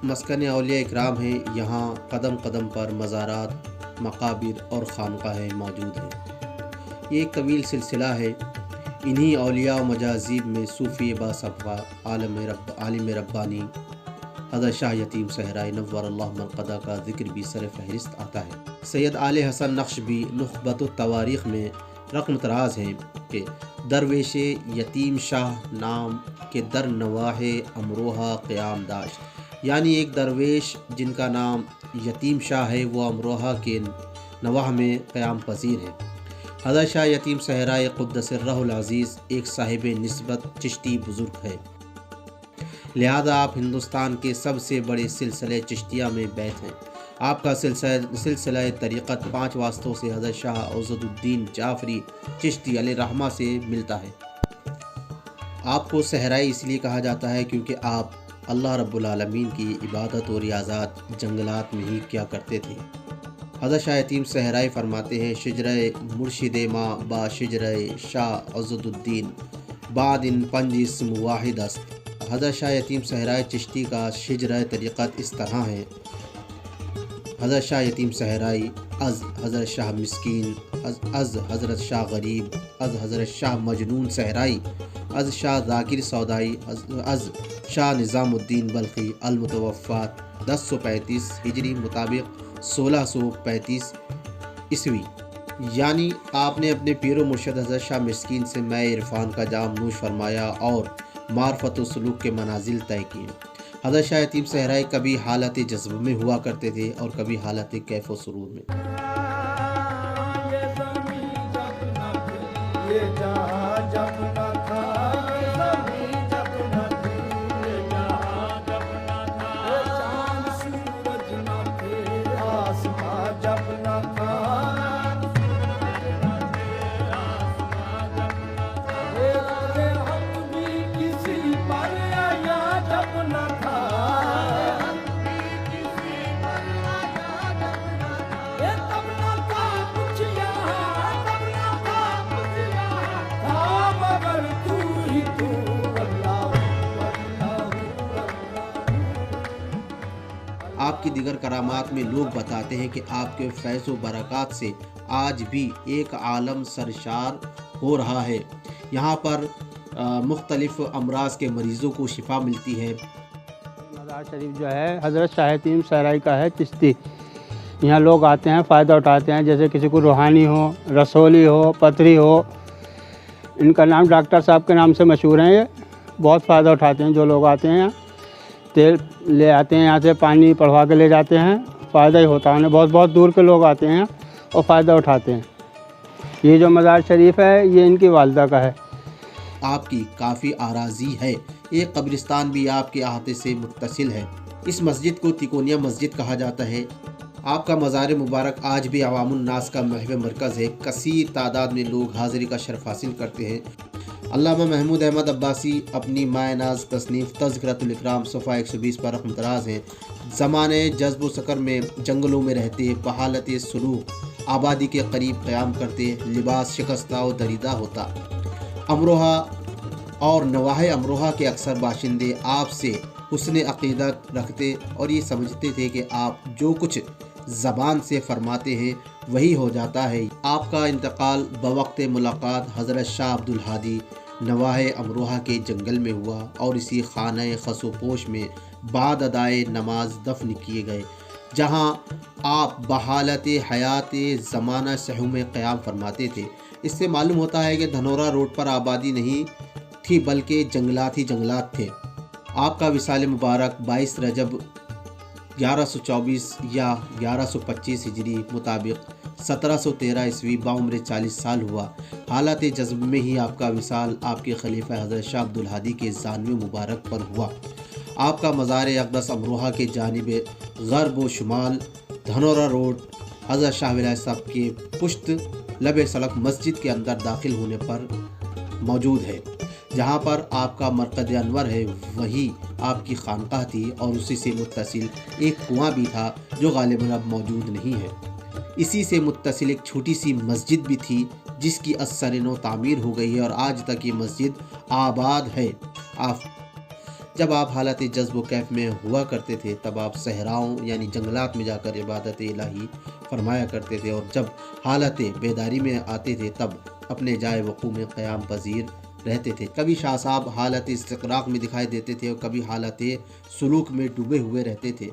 मस्कन औलिया इकराम है। यहाँ कदम कदम पर मज़ारात, मकाबिर और खानकाहें मौजूद हैं। ये एक तवील सिलसिला है। इन्हीं औलिया व मजाज़ीब में सूफ़ी बासफ़ा आलिम रब्बानी हज़रत शाह यतीम सहराई नव्वरल्लाहु मरक़दा का ज़िक्र भी सर फ़हरिस्त आता है। सैयद आले हसन नक्श भी नुख़बतुत तवारीख़ में रक़म तराज़ हैं कि दरवेश यतीम शाह नाम के दर नवाहे अमरोहा क़याम दाश्त, यानी एक दरवेश जिनका नाम यतीम शाह है वो अमरोहा के नवाह में क़याम पज़ीर है। हज़रत शाह यतीम सहराई क़ुद्दसिर्रहुल अज़ीज़ एक साहिब निस्बत चिश्ती बुज़ुर्ग है, लिहाजा आप हिंदुस्तान के सबसे बड़े सिलसिले चिश्तिया में बैत हैं। आपका सिलसिला तरीक़त 5 वास्तों से हज़रत शाह औज़ुद्दीन जाफ़री चिश्ती अलैहिर्रहमा से मिलता है। आपको सहराई इसलिए कहा जाता है क्योंकि आप अल्लाह रब्बुल आलमीन की इबादत और रियाज़ात जंगलात में ही क्या करते थे। हज़रत शाह यतीम सहराई फरमाते हैं, शिजरे मुर्शिद माँ बा शिजरे शाह औज़ुद्दीन बाद इन पंज इस्म वाहिद अस्त। हज़रत शाह यतीम सहराई चिश्ती का शिजरा तरीक़त इस तरह है। हज़रत शाह यतीम सहराई अज़ हज़रत शाह मिस्कीन अज़ हज़रत शाह गरीब अज़ हज़रत शाह मजनून सहराई अज़ शाह ज़ाकिर सौदाई अज़ शाह निज़ामुद्दीन बल्खी अलमुतवफ़ा 1035 हिजरी मुताबिक 1635 ईस्वी। यानी आपने अपने पीर मुर्शद हज़रत शाह मिस्कीन से मैं इरफ़ान का जाम नूश फरमाया और मार्फत व सलूक के मनाजिल तय किए। हज़रत शाह यतीम सहराई कभी हालत जज्ब में हुआ करते थे और कभी हालत कैफ व सुरूर में। आपकी दिगर करामात में लोग बताते हैं कि आपके फैज़ व बरक़ात से आज भी एक आलम सरशार हो रहा है। यहाँ पर मुख्तलिफ अमराज के मरीज़ों को शिफा मिलती है। मज़ार शरीफ जो है हज़रत शाह यतीम सहराई का है चिश्ती। यहाँ लोग आते हैं, फ़ायदा उठाते हैं, जैसे किसी को रूहानी हो, रसोली हो, पथरी हो। इनका नाम डॉक्टर साहब के नाम से मशहूर हैं। ये बहुत फ़ायदा उठाते हैं जो लोग आते हैं। यहाँ तेल ले आते हैं, यहाँ से पानी पढ़वा के ले जाते हैं, फ़ायदा ही होता है उन्हें। बहुत बहुत दूर के लोग आते हैं और फ़ायदा उठाते हैं। ये जो मज़ार शरीफ है ये इनकी वालिदा का है। आपकी काफ़ी आराज़ी है। एक कब्रिस्तान भी आपके अहाते से मुत्तसिल है। इस मस्जिद को तिकोनिया मस्जिद कहा जाता है। आपका मज़ार मुबारक आज भी अवामुन नास का महव मरकज़ है। कसीर तादाद में लोग हाज़िरी का शर्फ हासिल करते हैं। अल्लामा महमूद अहमद अब्बासी अपनी माए नाज तसनीफ़ तज़किरतुल इकराम सफ़ा 120 पर रक़म तराज़ हैं। ज़माने जज्ब व सकर में जंगलों में रहते, बहालत सुलूक आबादी के करीब क़याम करते, लिबास शिकस्ता व दरीदा होता। अमरोहा और नवाहे अमरोहा के अक्सर बाशिंदे आपसे हुस्न अक़ीदत रखते और ये समझते थे कि आप जो कुछ ज़बान से फरमाते हैं वही हो जाता है। आपका इंतकाल बवक्त मुलाकात हज़रत शाह अब्दुल हादी नवाहे अमरोहा के जंगल में हुआ और इसी खाना खसोपोश में बाद अदाए नमाज दफन किए गए, जहां आप बहालत हयात ज़माना सहू में क़याम फरमाते थे। इससे मालूम होता है कि धनौरा रोड पर आबादी नहीं थी बल्कि जंगलात ही जंगलात थे। आपका विसाल मुबारक 22 रजब 1124 या 1125 हिजरी मुताबिक 1713 ईस्वी बाउम्र 40 साल हुआ। हालत जज्ब में ही आपका विसाल आपके खलीफा हज़रत शाह अब्दुल हादी के जानवे मुबारक पर हुआ। आपका मज़ार अक़दस अमरोहा के जानिब ग़र्ब व शुमाल धनौरा रोड हज़रत शाह वली साहब के पुश्त लब सड़क मस्जिद के अंदर दाखिल होने पर मौजूद है। जहाँ पर आपका मरकज़ अनवर है वही आपकी खानकाह थी और उसी से मुत्तसिल एक कुआं भी था जो गालिबन अब मौजूद नहीं है। इसी से मुत्तसिल एक छोटी सी मस्जिद भी थी जिसकी असर नो तामीर हो गई है और आज तक ये मस्जिद आबाद है। जब आप हालत जज्ब व कैफ में हुआ करते थे तब आप सहराओं यानी जंगलात में जाकर इबादत इलाही फरमाया करते थे, और जब हालत बेदारी में आते थे तब अपने जाए वक़ू में क़याम पजीर रहते थे। कभी शाह साहब हालत इस्तिक़राक़ में दिखाई देते थे और कभी हालत सुलूक में डूबे हुए रहते थे।